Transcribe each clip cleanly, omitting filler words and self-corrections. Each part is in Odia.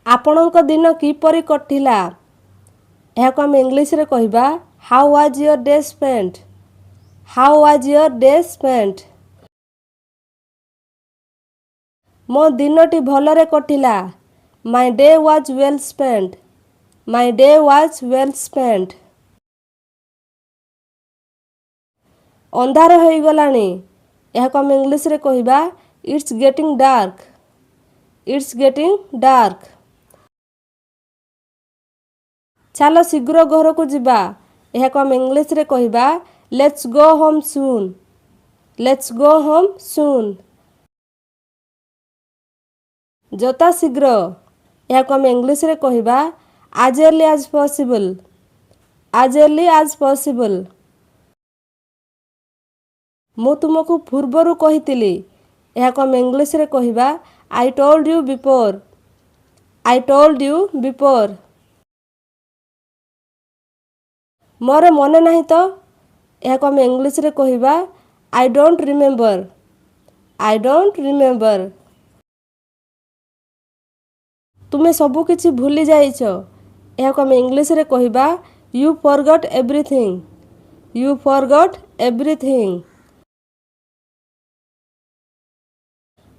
ଆପଣଙ୍କ ଦିନ କିପରି କଟିଲା? ଏହାକୁ ଆମେ ଇଂଲିଶରେ କହିବା how was your day spent? How was your day spent? ମୋ ଦିନଟି ଭଲରେ କଟିଲା। My day was well spent. My day was well spent. ଅନ୍ଧାର ହୋଇଗଲାଣି। ଏହାକୁ ଆମେ ଇଂଲିଶରେ କହିବା it's getting dark. It's getting dark. ଚାଲ ଶୀଘ୍ର ଘରକୁ ଯିବା। ଏହାକୁ ଆମେ ଇଂଲିଶରେ କହିବା let's go home soon. Let's go home soon. ଯଥା ଶୀଘ୍ର। ଏହାକୁ ଆମେ ଇଂଲିଶରେ କହିବା as early as possible। as early as possible। ମୁଁ ତୁମକୁ ପୂର୍ବରୁ କହିଥିଲି। ଏହାକୁ ଆମେ ଇଂଲିଶରେ କହିବା I told you before। I told you before। ମୋର ମନେ ନାହିଁ ତ। ଏହାକୁ ଆମେ ଇଂଲିଶରେ କହିବା I don't remember। I don't remember। ତୁମେ ସବୁ କିଛି ଭୁଲି ଯାଇଛ। ଏହାକୁ ଆମେ ଇଂଲିଶରେ କହିବା You forgot everything। You forgot everything।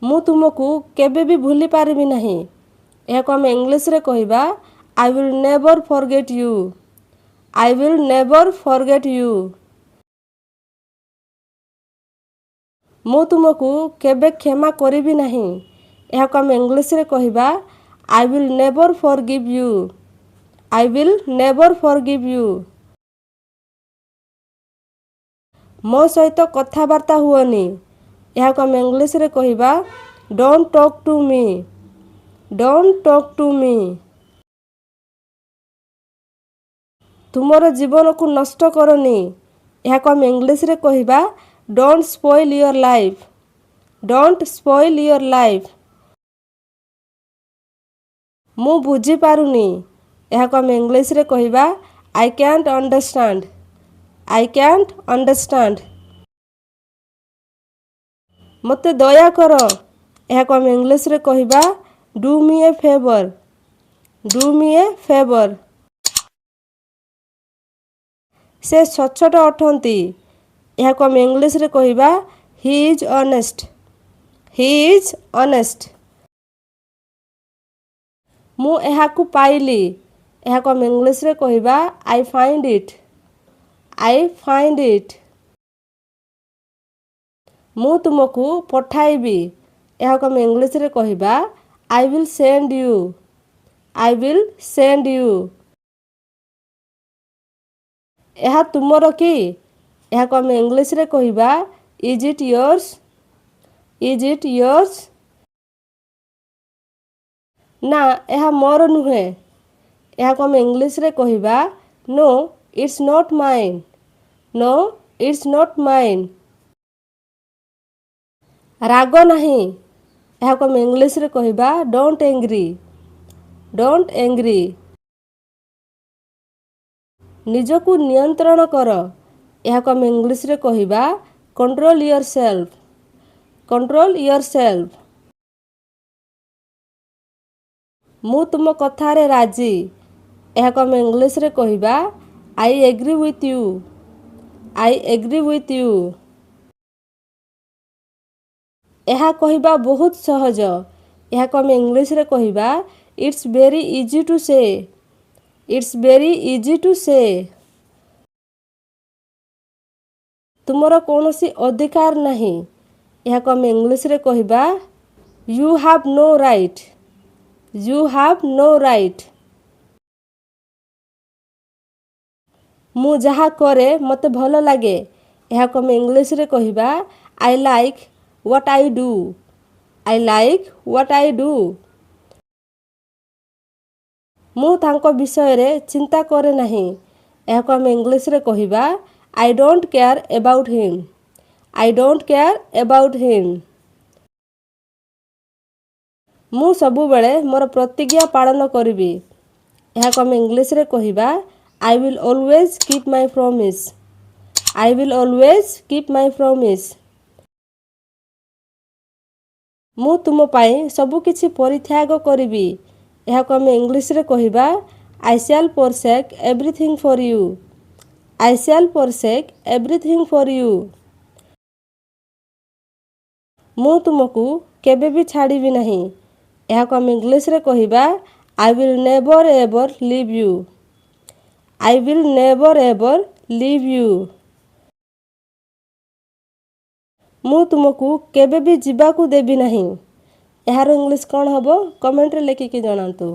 ମୁଁ ତୁମକୁ କେବେ ବି ଭୁଲି ପାରିବି ନାହିଁ। ଏହାକୁ ଆମେ ଇଂଲିଶରେ କହିବା I will never forget you। I will never forget you। ମୁଁ ତୁମକୁ କେବେ କ୍ଷମା କରିବି ନାହିଁ। ଏହାକୁ ଆମେ ଇଂଲିଶରେ କହିବା I will never forgive you। I will never forgive you। ମୋ ସହିତ କଥାବାର୍ତ୍ତା ହୁଅନି। ଏହାକୁ ଆମେ ଇଂଲିଶରେ କହିବା Don't talk to me। Don't talk to me। ତୁମର ଜୀବନକୁ ନଷ୍ଟ କରନି। ଏହାକୁ ଆମେ ଇଂଲିଶରେ କହିବା Don't spoil your life। Don't spoil your life। ମୁଁ ବୁଝିପାରୁନି। ଏହାକୁ ଆମେ ଇଂଲିଶରେ କହିବା I can't understand। I can't understand। ମୋତେ ଦୟା କର। ଏହାକୁ ଆମେ ଇଂଲିଶରେ କହିବା Do me a favor। Do me a favor। ସେ ସଚ୍ଚୋଟ ଅଟନ୍ତି। ଏହାକୁ ଆମେ ଇଂଲିଶରେ କହିବା He is honest। He is honest। ମୁଁ ଏହାକୁ ପାଇଲି। ଏହାକୁ ଆମେ ଇଂଲିଶରେ କହିବା I find it। I find it। ମୁଁ ତୁମକୁ ପଠାଇବି। ଏହାକୁ ଆମେ ଇଂଲିଶରେ କହିବା I will send you। I will send you। ଏହା ତୁମର କି? ଏହାକୁ ଆମେ ଇଂଲିଶରେ କହିବା Is it yours? Is it yours? ନା ଏହା ମୋର ନୁହେଁ। ଏହାକୁ ଆମେ ଇଂଲିଶରେ କହିବା No, it's not mine। No, it's not mine। ରାଗ ନାହିଁ। ଏହାକୁ ଆମେ ଇଂଲିଶରେ କହିବା Don't angry। Don't angry। ନିଜକୁ ନିୟନ୍ତ୍ରଣ କର। ଏହାକୁ ଆମେ ଇଂଲିଶରେ କହିବା Control yourself। Control yourself। ମୁଁ ତୁମ କଥାରେ ରାଜି। ଏହାକୁ ଆମେ ଇଂଲିଶରେ କହିବା I agree with you। I agree with you। ଏହା କହିବା ବହୁତ ସହଜ। ଏହାକୁ ଆମେ ଇଂଲିଶରେ କହିବା It's very easy to say। It's very easy to say। ତୁମର କୌଣସି ଅଧିକାର ନାହିଁ। ଏହାକୁ ଆମେ ଇଂଲିଶରେ କହିବା You have no right। You have no right। ମୁଁ ଯାହା କରେ ମୋତେ ଭଲ ଲାଗେ। ଏହାକୁ ଆମେ ଇଂଲିଶରେ କହିବା I like what I do। I like what I do। ମୁଁ ତାଙ୍କ ବିଷୟରେ ଚିନ୍ତା କରେ ନାହିଁ। ଏହାକୁ ଆମେ ଇଂଲିଶରେ କହିବା I don't care about him। I don't care about him। ମୁଁ ସବୁବେଳେ ମୋର ପ୍ରତିଜ୍ଞା ପାଳନ କରିବି। ଏହାକୁ ଆମେ ଇଂଲିଶରେ କହିବା I will always keep my promise। I will always keep my promise। ମୁଁ ତୁମ ପାଇଁ ସବୁ କିଛି ପରିତ୍ୟାଗ କରିବି। ଏହାକୁ ଆମେ ଇଂଲିଶରେ କହିବା I shall forsake everything for you. I shall forsake everything for you. ମୁଁ ତୁମକୁ କେବେ ବି ଛାଡ଼ିବି ନାହିଁ। ଏହାକୁ ଆମେ ଇଂଲିଶରେ କହିବା I will never ever leave you. I will never ever leave you. ମୁଁ ତୁମକୁ କେବେ ବି ଯିବାକୁ ଦେବି ନାହିଁ। ଏହାର ଇଂଲିଶ କ'ଣ ହେବ କମେଣ୍ଟରେ ଲେଖିକି ଜଣାନ୍ତୁ।